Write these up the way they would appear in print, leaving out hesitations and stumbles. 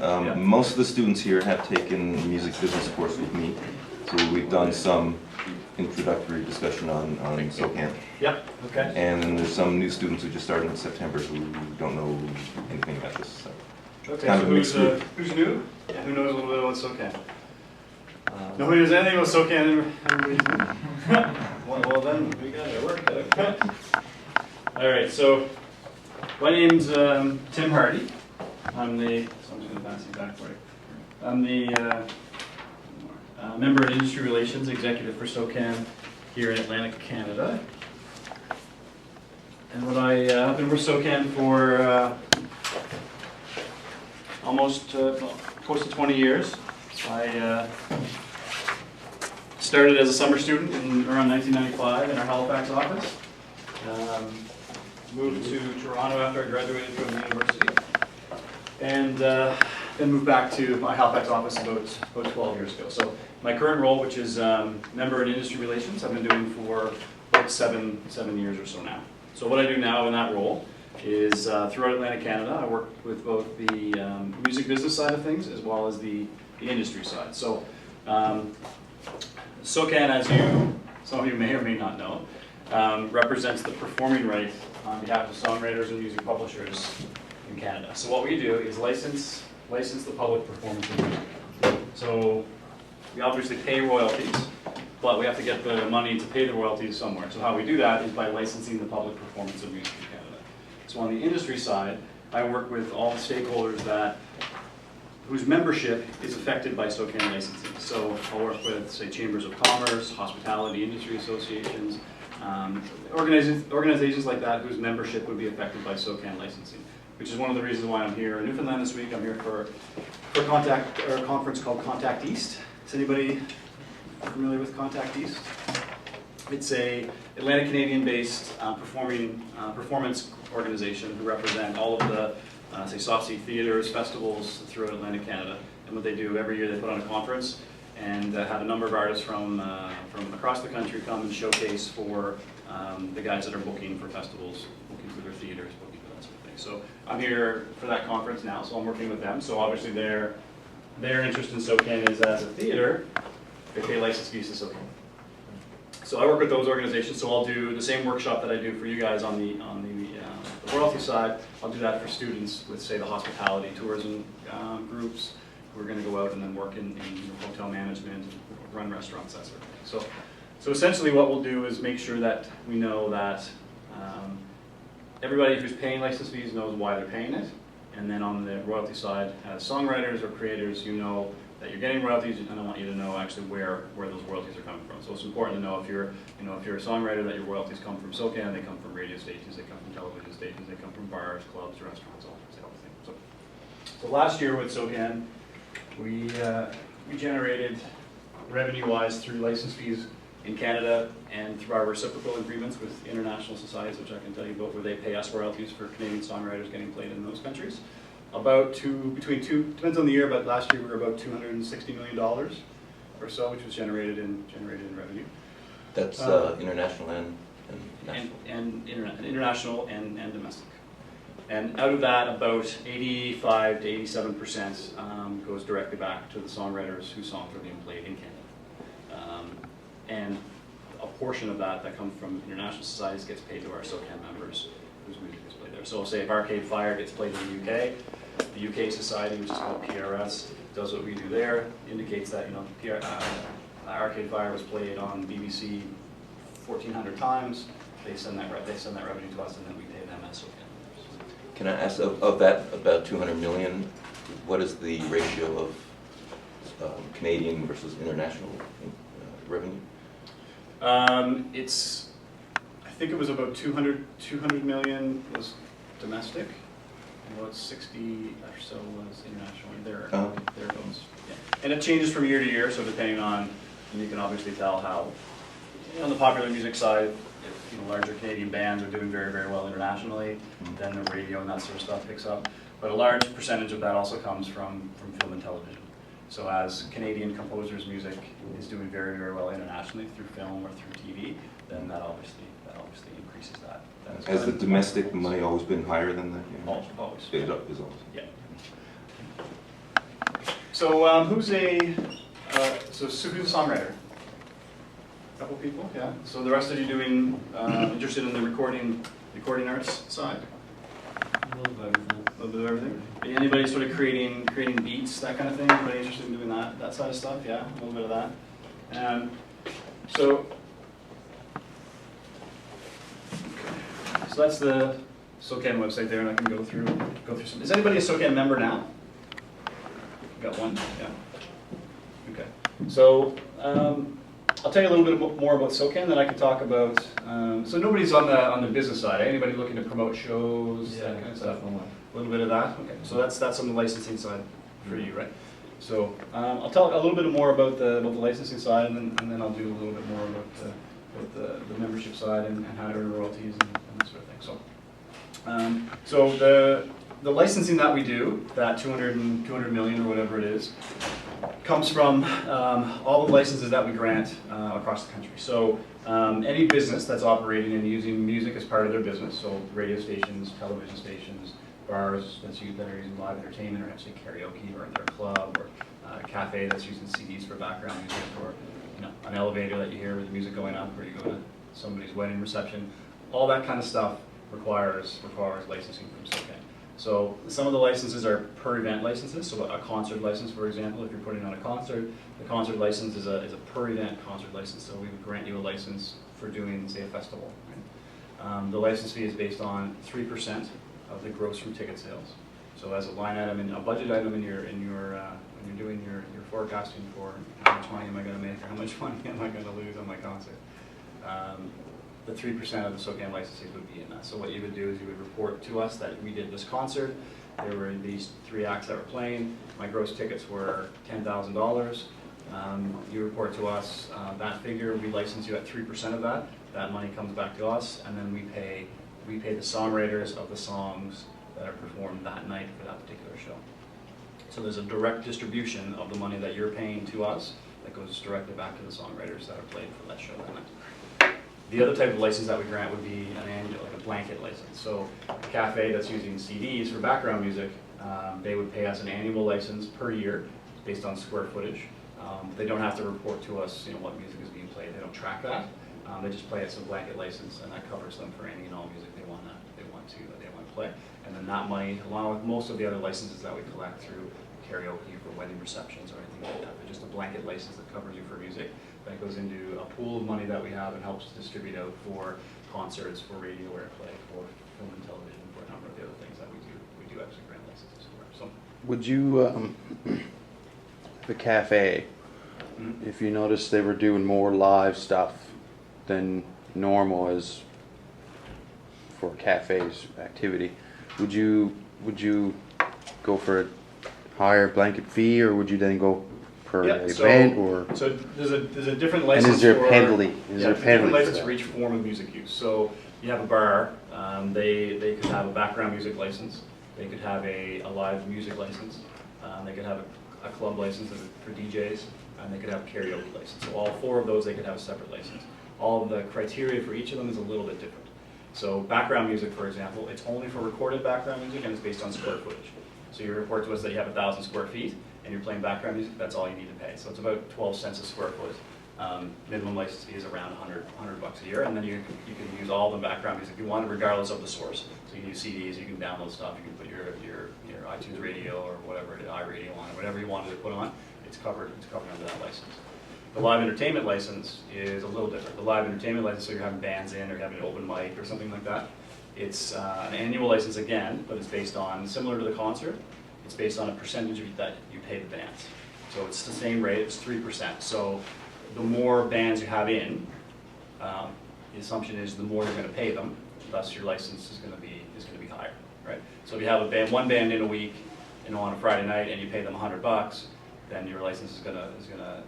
Most of the students here have taken a music business course with me, so we've done some introductory discussion on SOCAN. Yep, okay. And then there's some new students who just started in September who don't know anything about this. So. Okay, Kind so of a mixed group. who's new? Yeah, who knows a little bit about SOCAN? Nobody knows anything about SOCAN. Everybody's new. well, then we got it worked out. All right, so my name's Tim Hardy. So I'm just going to pass you back for you. I'm the member in Industry Relations, executive for SOCAN here in Atlantic, Canada. And what I've been with SOCAN for almost close to 20 years. I started as a summer student in around 1995 in our Halifax office. Moved to Toronto after I graduated from the university. And then moved back to my Halifax office about 12 years ago. So my current role, which is member in Industry Relations, I've been doing for about seven years or so now. So what I do now in that role is throughout Atlantic Canada, I work with both the music business side of things as well as the industry side. So SOCAN, as some of you may or may not know, represents the performing right on behalf of songwriters and music publishers in Canada. So what we do is license the public performance of music. So we obviously pay royalties, but we have to get the money to pay the royalties somewhere. So how we do that is by licensing the public performance of music in Canada. So on the industry side, I work with all the stakeholders whose membership is affected by SOCAN licensing. So I'll work with, say, chambers of commerce, hospitality industry associations, organizations like that whose membership would be affected by SOCAN licensing, which is one of the reasons why I'm here in Newfoundland this week. I'm here for a conference called Contact East. Is anybody familiar with Contact East? It's a Atlantic Canadian-based performance organization who represent all of the say soft seat theaters, festivals throughout Atlantic Canada. And what they do every year, they put on a conference and have a number of artists from across the country come and showcase for the guys that are booking for festivals, booking for their theaters, booking for that sort of thing. So I'm here for that conference now, so I'm working with them. So obviously their interest in SOCAN is as a theater, they pay license fees to SOCAN. So I work with those organizations, so I'll do the same workshop that I do for you guys on the royalty side. I'll do that for students with, say, the hospitality, tourism groups who are going to go out and then work in hotel management, run restaurants, that sort of thing. So essentially what we'll do is make sure that we know that everybody who's paying license fees knows why they're paying it. And then on the royalty side, as songwriters or creators, you know that you're getting royalties, and I want you to know actually where those royalties are coming from. So it's important to know if you're a songwriter that your royalties come from SOCAN, they come from radio stations, they come from television stations, they come from bars, clubs, restaurants, all that sort of thing. So last year with SOCAN, we generated revenue-wise through license fees in Canada and through our reciprocal agreements with international societies, which I can tell you about, where they pay us royalties for Canadian songwriters getting played in those countries. Depends on the year, but last year we were about $260 million or so, which was generated in revenue. That's international and national. International and domestic. And out of that, about 85 to 87% goes directly back to the songwriters whose songs are being played in Canada. And a portion of that comes from international societies gets paid to our SOCAN members whose music is played there. So say if Arcade Fire gets played in the UK society, which is called PRS, does what we do there, indicates that Arcade Fire was played on BBC 1,400 times. They send that revenue to us, and then we pay them as SOCAN members. Can I ask, of that about 200 million, what is the ratio of Canadian versus international revenue? I think it was about 200 million was domestic, and about 60 or so was international. There it goes. Yeah. And it changes from year to year, so depending on, and you can obviously tell how, on the popular music side, if larger Canadian bands are doing very, very well internationally, then the radio and that sort of stuff picks up. But a large percentage of that also comes from film and television. So as Canadian composers' music is doing very, very well internationally through film or through TV, then that obviously increases that. Has the domestic money always been higher than that? Always. It is always. Yeah. So who's a songwriter? A couple people, yeah. So the rest of you doing interested in the recording arts side? A little bit of everything. A little bit of everything. Anybody sort of creating beats, that kind of thing? Anybody interested in doing that side of stuff? Yeah, a little bit of that. So that's the SOCAN website there, and I can go through some. Is anybody a SOCAN member now? Got one? Yeah. Okay. So I'll tell you a little bit more about SOCAN, then I can talk about. So nobody's on the business side. Anybody looking to promote shows, that kind of stuff? A little bit of that. Okay. So that's on the licensing side for you, right? So I'll tell a little bit more about the licensing side, and then I'll do a little bit more about the membership side and how to earn royalties and that sort of thing. So the licensing that we do, that 200 million or whatever it is, comes from all the licenses that we grant across the country. So any business that's operating and using music as part of their business, so radio stations, television stations, bars that are using live entertainment, or actually karaoke, or in their club, or a cafe that's using CDs for background music, or an elevator that you hear with the music going up, or you go to somebody's wedding reception, all that kind of stuff requires licensing from SOCAN. So some of the licenses are per event licenses. So a concert license, for example, if you're putting on a concert, the concert license is a per event concert license. So we would grant you a license for doing, say, a festival. Right? The license fee is based on 3% of the gross from ticket sales. So as a line item, a budget item when you're doing your forecasting for how much money am I going to make or how much money am I going to lose on my concert. The 3% of the SOCAN licenses would be in that. So what you would do is you would report to us that we did this concert, there were these 3 acts that were playing, my gross tickets were $10,000. You report to us that figure, we license you at 3% of that. That money comes back to us, and then we pay the songwriters of the songs that are performed that night for that particular show. So there's a direct distribution of the money that you're paying to us that goes directly back to the songwriters that are played for that show that night. The other type of license that we grant would be an annual, like a blanket license. So a cafe that's using CDs for background music, they would pay us an annual license per year based on square footage. They don't have to report to us, what music is being played. They don't track that. They just play us a blanket license, and that covers them for any and all music they want to play. And then that money, along with most of the other licenses that we collect through karaoke for wedding receptions or anything like that, they're just a blanket license that covers you for music. That goes into a pool of money that we have and helps distribute out for concerts, for radio airplay, for film and television, for a number of the other things that we do. We do actually grant licenses for. So, would you, the cafe, if you noticed they were doing more live stuff than normal as for a cafe's activity, would you go for a higher blanket fee, or would you then go per event, or? So there's a different license. And is there a penalty? Different license for each form of music use. So you have a bar, they could have a background music license, they could have a live music license, they could have a club license for DJs, and they could have a karaoke license. So all 4 of those, they could have a separate license. All of the criteria for each of them is a little bit different. So background music, for example, it's only for recorded background music, and it's based on square footage. So you report to us that you have 1,000 square feet, and you're playing background music, that's all you need to pay. So it's about 12 cents a square foot. Minimum license fee is around $100 a year, and then you can use all the background music you want, regardless of the source. So you can use CDs, you can download stuff, you can put your iTunes radio or whatever, iRadio on, or whatever you wanted to put on. It's covered under that license. The live entertainment license is a little different. The live entertainment license, so you're having bands in, or you're having an open mic or something like that. It's an annual license again, but it's based on, similar to the concert, it's based on a percentage that you pay the bands. So it's the same rate, it's 3%. So the more bands you have in, the assumption is the more you're going to pay them, thus your license is going to be higher, right? So if you have one band in a week, on a Friday night, and you pay them $100, then your license is going to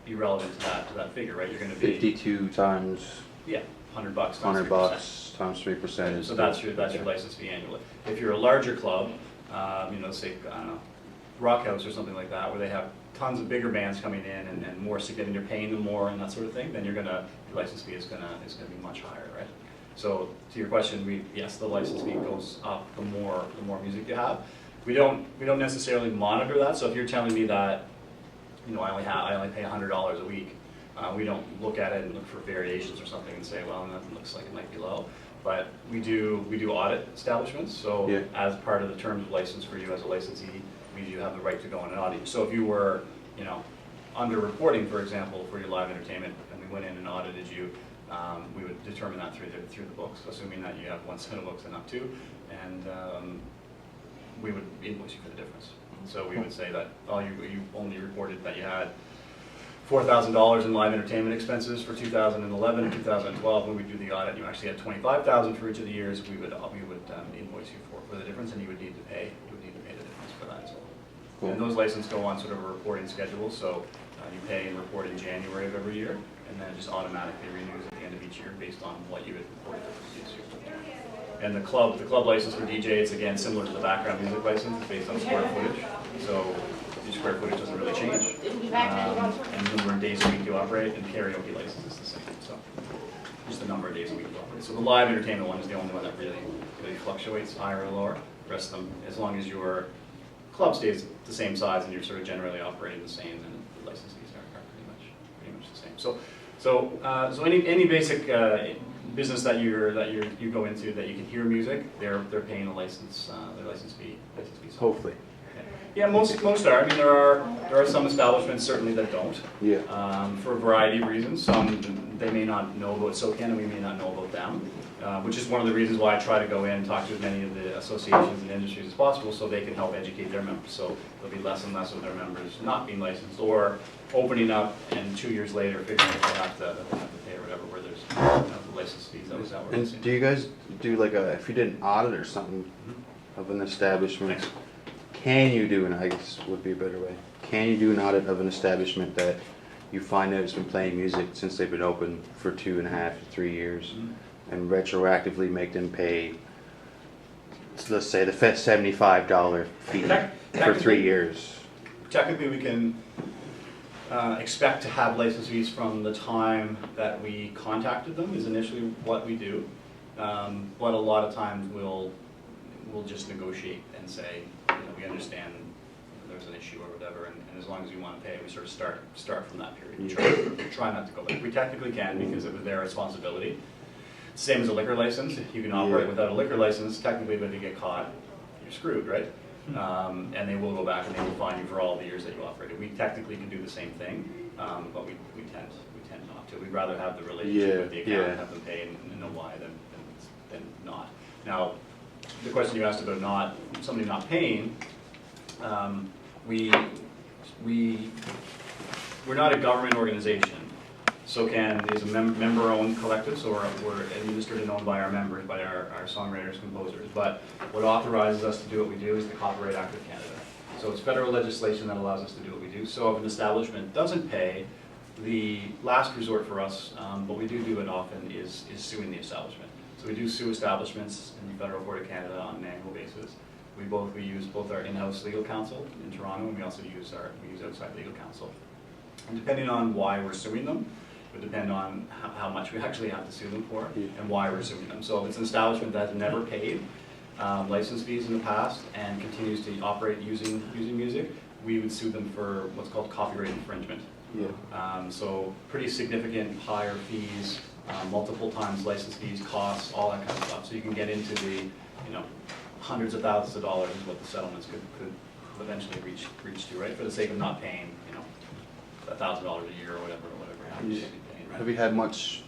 be relevant to that figure, right? You're going to be 52 times. Yeah, $100 times $100 times 3%. So that's your license fee annually. If you're a larger club, say Rock House or something like that, where they have tons of bigger bands coming in and more significant, you're paying them more and that sort of thing, then your license fee is gonna be much higher, right? So to your question, yes, the license fee goes up the more music you have. We don't necessarily monitor that. So if you're telling me that, I only pay $100 a week, we don't look at it and look for variations or something and say, well, that looks like it might be low. But we do audit establishments. So Yeah. as part of the terms of license for you as a licensee, we do have the right to go in and audit you. So if you were, under-reporting, for example, for your live entertainment, and we went in and audited you, we would determine that through the books, assuming that you have one set of books and not two, and we would invoice you for the difference. So we would say that, you only reported that you had $4,000 in live entertainment expenses for 2011 and 2012. When we do the audit, you actually had $25,000 for each of the years. We would invoice you for the difference, and you would need to pay the difference for that. So, Cool. and those licenses go on sort of a reporting schedule. So you pay and report in January of every year, and then it just automatically renews at the end of each year based on what you had reported the previous year. And the club license for DJ, it's again similar to the background music license. It's based on square footage. So your square footage doesn't really change. And the number of days a week you operate, and karaoke license is the same. So just the number of days a week you operate. So the live entertainment one is the only one that really fluctuates, higher or lower. The rest of them, as long as your club stays the same size and you're sort of generally operating the same, then the license fees are pretty much the same. So any basic business that you go into that you can hear music, they're paying a license their license fee. Hopefully. Yeah, most are. I mean, there are some establishments certainly that don't. Yeah. For a variety of reasons. Some they may not know about SOCAN, and we may not know about them, which is one of the reasons why I try to go in and talk to as many of the associations and industries as possible, so they can help educate their members. So there'll be less and less of their members not being licensed or opening up, and 2 years later figuring that they have to pay or whatever, where there's the license fees that was out. And do you guys do if you did an audit or something of an establishment, Thanks. can you do I guess would be a better way, can you do an audit of an establishment that you find out it's been playing music since they've been open for 2.5 to 3 years, and retroactively make them pay, let's say, the $75 fee for 3 years? Technically, we can expect to have license fees from the time that we contacted them is initially what we do. But a lot of times we'll just negotiate and say, we understand there's an issue or whatever, and as long as you want to pay, we sort of start from that period. Try not to go back. We technically can because it was their responsibility. Same as a liquor license. You can operate without a liquor license. Technically, but if you get caught, you're screwed, right? And they will go back and they will fine you for all the years that you operated. We technically can do the same thing, but we tend not to. We'd rather have the relationship with the account, have them pay and know why than not. Now, the question you asked about somebody not paying, we're not a government organization. SOCAN is a member-owned collective, so we're administered and owned by our members, by our songwriters, composers. But what authorizes us to do what we do is the Copyright Act of Canada. So it's federal legislation that allows us to do what we do. So if an establishment doesn't pay, the last resort for us, but we do it often, is suing the establishment. So we do sue establishments in the Federal Court of Canada on an annual basis. We use both our in-house legal counsel in Toronto, and we also use outside legal counsel. And depending on why we're suing them, it would depend on how much we actually have to sue them for and why we're suing them. So if it's an establishment that has never paid license fees in the past and continues to operate using music, we would sue them for what's called copyright infringement. So pretty significant higher fees, multiple times license fees, costs, all that kind of stuff. So you can get into the hundreds of thousands of dollars is what the settlements could eventually reach to, right? For the sake of not paying $1,000 a year or whatever happens to be paying, right? Have you had much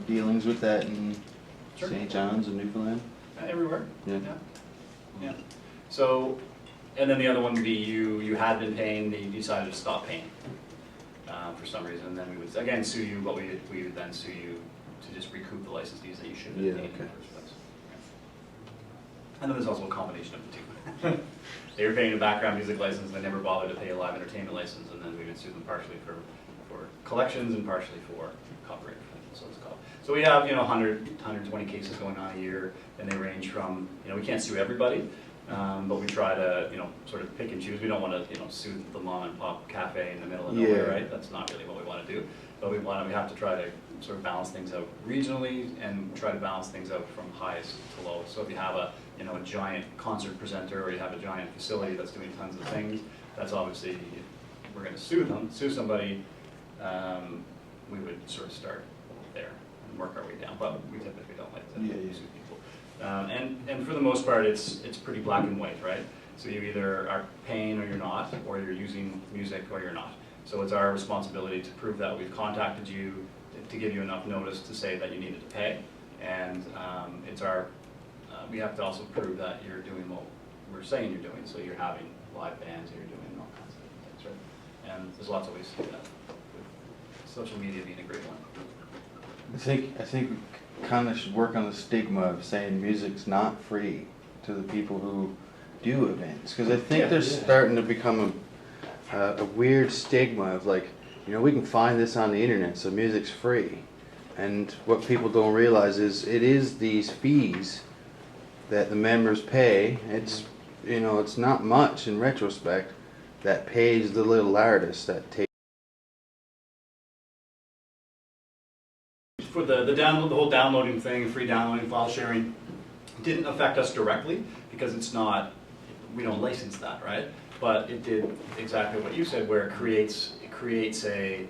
dealings with that in Sure. St. John's and Newfoundland? Everywhere. Yeah. So, and then the other one would be you had been paying, you decided to stop paying for some reason, and then we would again sue you, but we would then sue you to just recoup the license fees that you should have paid in the first place. And then there's also a combination of the two. They were paying a background music license, and they never bothered to pay a live entertainment license, and then we would sue them partially for collections and partially for copyright infringement. So it's called. So we have 120 cases going on a year, and they range from we can't sue everybody, but we try to sort of pick and choose. We don't want to sue the mom and pop cafe in the middle of nowhere, right? That's not really what we want to do. But we have to try to sort of balance things out regionally and try to balance things out from highest to lowest. So if you have a you know, a giant concert presenter, or you have a giant facility that's doing tons of things, that's obviously, if we're going to sue somebody, we would sort of start there and work our way down. But we typically don't like to sue people. And for the most part, it's pretty black and white, right? So you either are paying or you're not, or you're using music or you're not. So it's our responsibility to prove that we've contacted you, to give you enough notice to say that you needed to pay. And it's our, we have to also prove that you're doing what we're saying you're doing. So you're having live bands, or you're doing all kinds of things, right? And there's lots of ways to do that, with social media being a great one. I think we kind of should work on the stigma of saying music's not free to the people who do events, because I think there's starting to become a weird stigma of like, you know, we can find this on the internet, so music's free. And what people don't realize is it is these fees that the members pay. It's, you know, it's not much in retrospect that pays the little artists that take. For the whole downloading thing, free downloading, file sharing, didn't affect us directly because it's not, we don't license that, right? But it did exactly what you said, where it creates a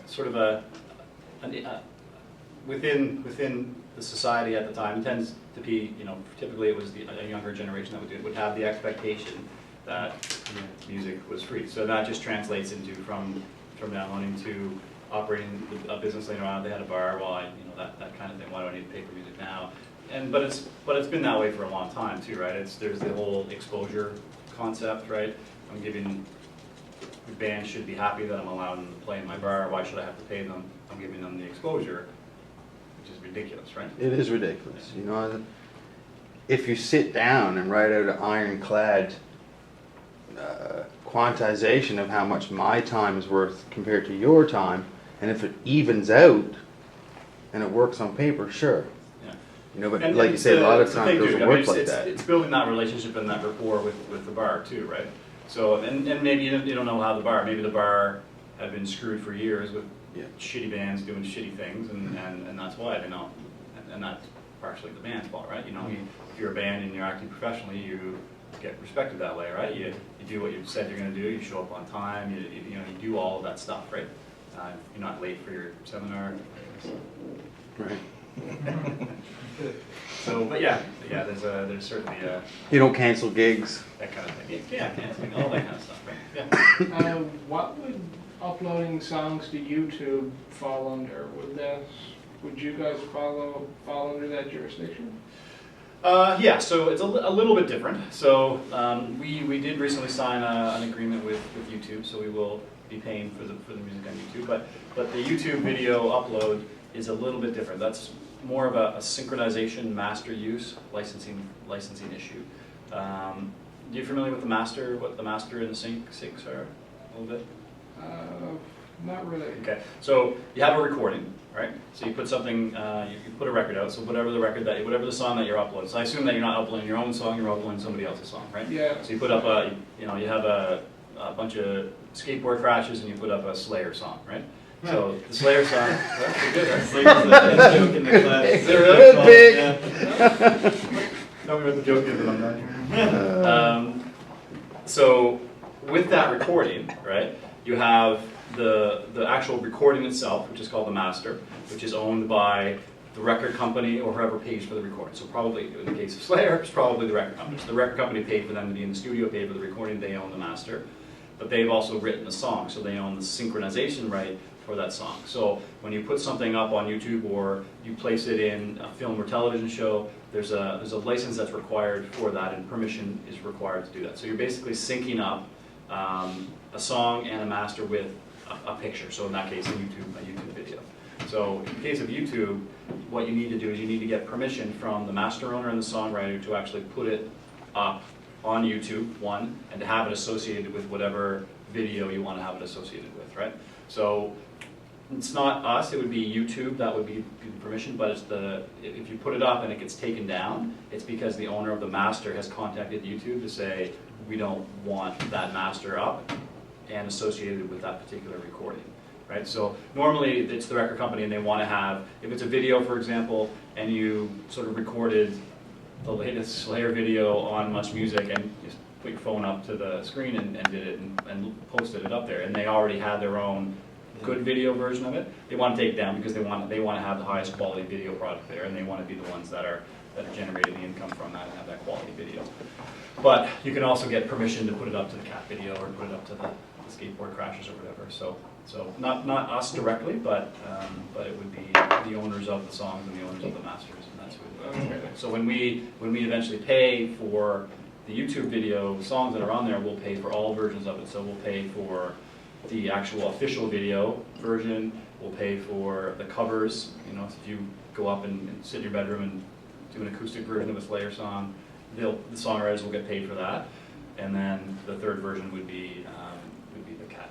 sort of a within the society at the time. It tends to be, you know, typically it was a younger generation that would have the expectation that music was free. So that just translates into from downloading to operating a business later on. They had a bar, well, you know, that kind of thing. Why do I need to pay for music now? But it's been that way for a long time too, right? There's the whole exposure concept, right? I'm giving, the band should be happy that I'm allowing them to play in my bar. Why should I have to pay them? I'm giving them the exposure, which is ridiculous, right? It is ridiculous. You know, if you sit down and write out an ironclad quantization of how much my time is worth compared to your time, and if it evens out and it works on paper, sure. Yeah. You know, but like you say, a lot of times it doesn't work like that. It's building that relationship and that rapport with the bar too, right? So, and maybe you don't know how maybe the bar had been screwed for years with shitty bands doing shitty things, and that's why they know, and that's partially the band's fault, right? You know, if you're a band and you're acting professionally, you get respected that way, right? You do what you said you're going to do. You show up on time. You do all of that stuff, right? You're not late for your seminar. Right. So, but yeah, there's certainly You don't cancel gigs. that kind of thing. Yeah, canceling, all that kind of stuff, right? Yeah. What would uploading songs to YouTube fall under? Would you guys fall under that jurisdiction? Yeah, so it's a little bit different. So we did recently sign an agreement with YouTube, so we will be paying for the music on YouTube. But the YouTube video upload is a little bit different. That's more of a synchronization, master use, licensing issue. Are you familiar with the master? What the master and the syncs are a little bit? Not really. Okay, so you have a recording, right? So you put something, you put a record out. So whatever the song that you're uploading. So I assume that you're not uploading your own song, you're uploading somebody else's song, right? Yeah. So you put up you have a bunch of skateboard crashes, and you put up a Slayer song, right? So the Slayer song, that's good, right? Slayer's the joke in the class. Is it really? Big. Yeah. Tell me what the joke is, but I'm not here. So with that recording, right, you have the actual recording itself, which is called the master, which is owned by the record company or whoever pays for the recording. So probably, in the case of Slayer, it's probably the record company. So the record company paid for them to be in the studio, paid for the recording, they own the master. But they've also written the song, so they own the synchronization right for that song. So when you put something up on YouTube or you place it in a film or television show, there's a license that's required for that, and permission is required to do that. So you're basically syncing up a song and a master with a picture. So in that case, a YouTube video. So in the case of YouTube, what you need to do is you need to get permission from the master owner and the songwriter to actually put it up on YouTube, one, and to have it associated with whatever video you want to have it associated with, right? So it's not us, it would be YouTube that would be the permission, but it's if you put it up and it gets taken down, it's because the owner of the master has contacted YouTube to say, we don't want that master up and associated with that particular recording. right? So normally it's the record company and they want to have, if it's a video, for example, and you sort of recorded the latest Slayer video on Much Music and just put your phone up to the screen and did it and posted it up there, and they already had their own good video version of it, they want to take it down because they want to have the highest quality video product there, and they want to be the ones that are generating the income from that and have that quality video. But you can also get permission to put it up to the cat video or put it up to the skateboard crashes or whatever. So not us directly, but it would be the owners of the songs and the owners of the masters, and that's who. Okay. So when we eventually pay for the YouTube video songs that are on there, we'll pay for all versions of it. So we'll pay for the actual official video version. We'll pay for the covers. You know, if you go up and sit in your bedroom and do an acoustic version of a Slayer song, the songwriters will get paid for that. And then the third version would be the cat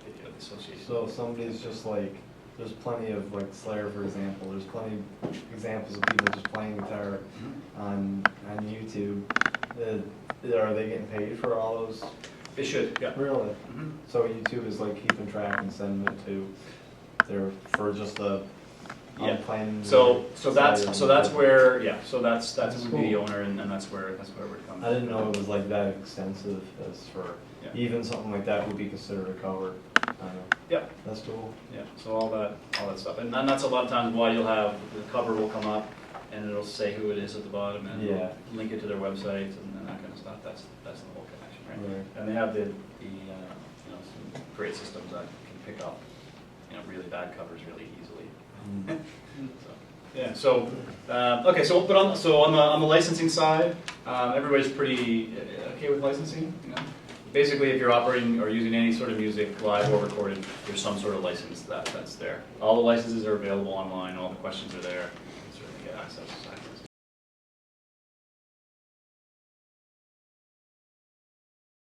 video, the association. So if somebody's just like, there's plenty of like Slayer, for example, there's plenty of examples of people just playing guitar on YouTube. Are they getting paid for all those? They should, yeah. Really? So YouTube is like keeping track and sending it to their, for just the Yeah. unplanned. So that's where, yeah, so that's That's would be the cool. owner, and that's where it would come. I didn't know it was like that extensive as for, Yeah. even something like that would be considered a cover. Yep. That's cool. Yeah, so all that stuff, and that's a lot of times why you'll have, the cover will come up, and it'll say who it is at the bottom, and it'll Yeah. link it to their website, and that kind of stuff, that's the whole connection, right? Right. And they have the some great systems that can pick up, really bad covers really easily. Yeah, so, okay, so, but on the licensing side, everybody's pretty okay with licensing, Basically, if you're operating or using any sort of music, live or recorded, there's some sort of license that's there. All the licenses are available online, all the questions are there, you can certainly get access.